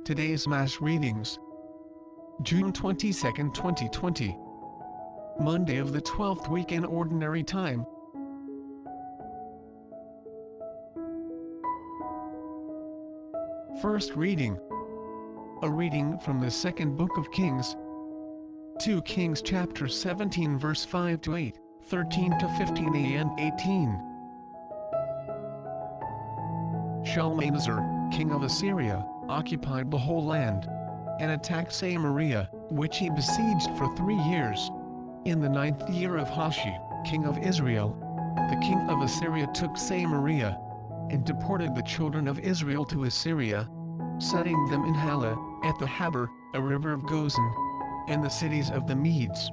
Today's Mass readings. June 22, 2020. Monday of the 12th week in Ordinary Time. First reading. A reading from the second book of Kings. 2 Kings chapter 17 verse 5 to 8, 13 to 15 and 18. Shalmaneser, king of Assyria, occupied the whole land, and attacked Samaria, which he besieged for 3 years. In the 9th year of Hoshea, king of Israel, the king of Assyria took Samaria, and deported the children of Israel to Assyria, setting them in Hala, at the Habor, a river of Gozan, and the cities of the Medes.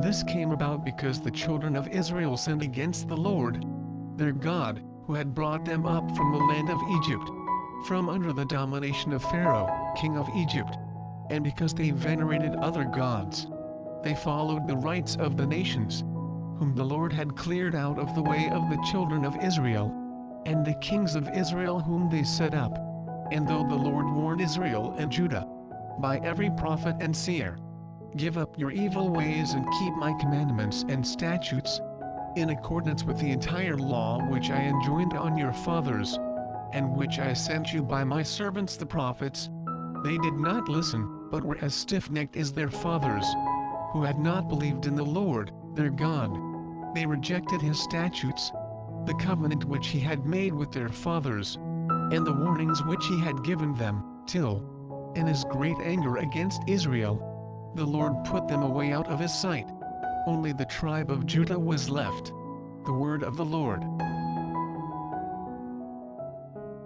This came about because the children of Israel sinned against the Lord, their God, who had brought them up from the land of Egypt, from under the domination of Pharaoh, king of Egypt. And because they venerated other gods, they followed the rites of the nations, whom the Lord had cleared out of the way of the children of Israel, and the kings of Israel whom they set up. And though the Lord warned Israel and Judah, by every prophet and seer, give up your evil ways and keep my commandments and statutes, in accordance with the entire law which I enjoined on your fathers, and which I sent you by my servants the prophets, they did not listen, but were as stiff-necked as their fathers, who had not believed in the Lord, their God. They rejected his statutes, the covenant which he had made with their fathers, and the warnings which he had given them, till, in his great anger against Israel, the Lord put them away out of his sight. Only the tribe of Judah was left. The word of the Lord.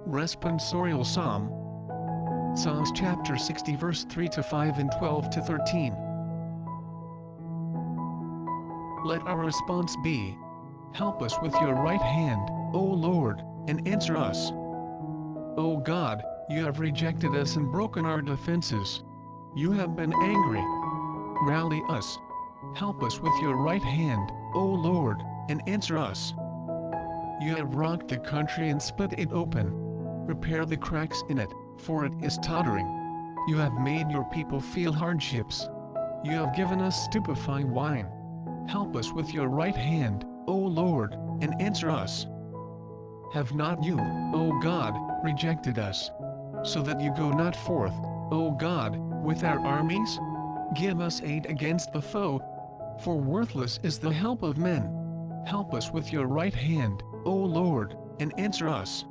Responsorial Psalm. Psalms chapter 60 verse 3 to 5 and 12 to 13. Let our response be, help us with your right hand, O Lord, and answer us. O God, you have rejected us and broken our defenses. You have been angry. Rally us. Help us with your right hand, O Lord, and answer us. You have rocked the country and split it open. Repair the cracks in it, for it is tottering. You have made your people feel hardships. You have given us stupefying wine. Help us with your right hand, O Lord, and answer us. Have not you, O God, rejected us, so that you go not forth, O God, with our armies? Give us aid against the foe, for worthless is the help of men. Help us with your right hand, O Lord, and answer us.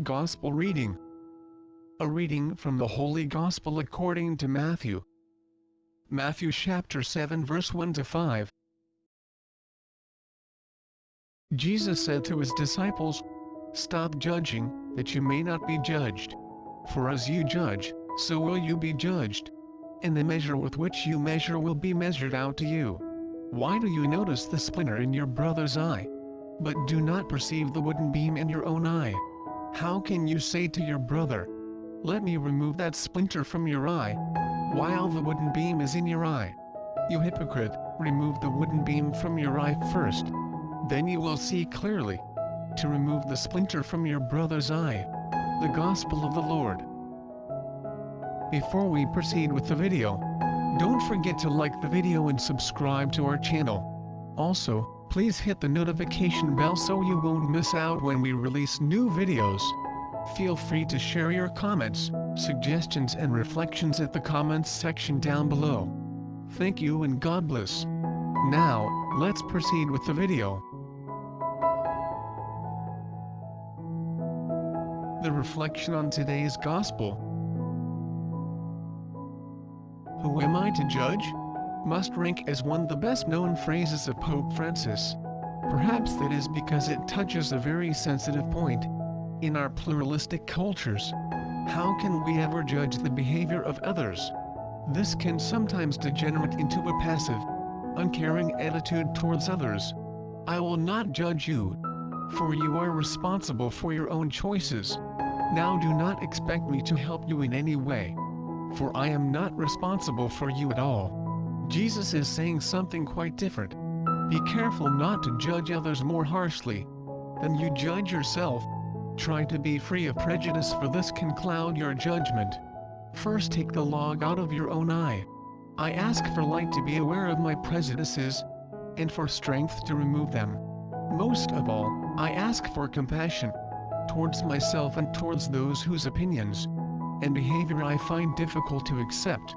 Gospel reading. A reading from the Holy Gospel according to Matthew. Matthew chapter 7 verse 1 to 5. Jesus said to his disciples, "Stop judging, that you may not be judged. For as you judge, so will you be judged. And the measure with which you measure will be measured out to you. Why do you notice the splinter in your brother's eye, but do not perceive the wooden beam in your own eye? How can you say to your brother, 'Let me remove that splinter from your eye,' while the wooden beam is in your eye? You hypocrite, remove the wooden beam from your eye first. Then you will see clearly to remove the splinter from your brother's eye." The Gospel of the Lord. Before we proceed with the video, don't forget to like the video and subscribe to our channel. Also, please hit the notification bell so you won't miss out when we release new videos. Feel free to share your comments, suggestions and reflections at the comments section down below. Thank you and God bless. Now, let's proceed with the video. The reflection on today's Gospel. Who am I to judge? Must rank as one of the best-known phrases of Pope Francis. Perhaps that is because it touches a very sensitive point. In our pluralistic cultures, how can we ever judge the behavior of others? This can sometimes degenerate into a passive, uncaring attitude towards others. I will not judge you, for you are responsible for your own choices. Now do not expect me to help you in any way, for I am not responsible for you at all. Jesus is saying something quite different. Be careful not to judge others more harshly than you judge yourself. Try to be free of prejudice, for this can cloud your judgment. First, take the log out of your own eye. I ask for light to be aware of my prejudices, and for strength to remove them. Most of all, I ask for compassion towards myself and towards those whose opinions and behavior I find difficult to accept.